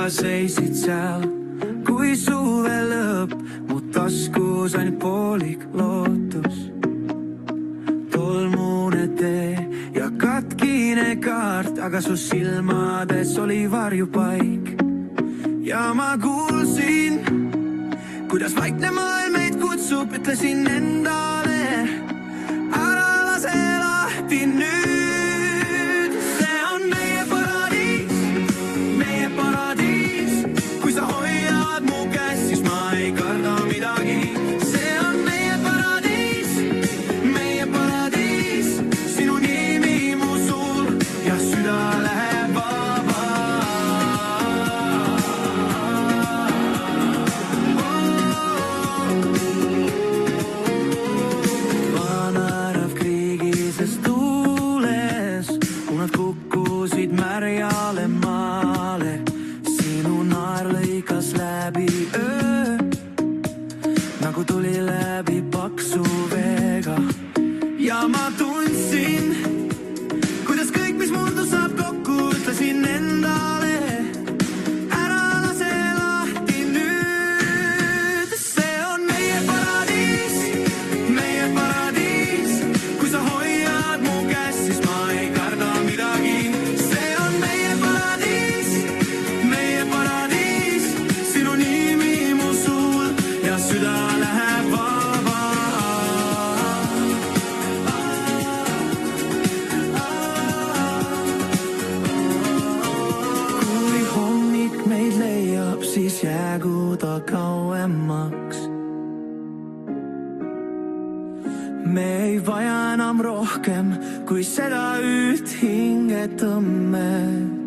sa seisid seal, kui suve lõpp, mu taskus ainult poolik lootus. Tolmune tee ja katkine kaart, aga su silmades oli varjupaik. Ja ma kuulsin, kuidas vaikne maailm meid kutsub, ütlesin endale, ära lase lahti nüüd. See on meie paradiis, kui sa hoiad mu käes, siis ma ei karda midagi. See on meie paradiis, sinu nimi mu suul ja süda läheb vaba. Naerav kriigises tuules, kui nad kukkusid märjale maale. Sinu naer lõikas läbi öö, nagu tuli läbi paksu veega. Ja ma tundsin, kuidas kõik, mis murdu saab kokku, ütlesin endale, ära lase lahti nüüd. See on meie paradiis, kui sa hoiad mu käes, siis ma ei karda midagi. See on meie paradiis, sinu nimi mu suul ja süda läheb vaba. Kui hommik meid leiab, siis jäägu ta kauemaks. Me ei vaja enam rohkem kui seda üht hingetõmmet.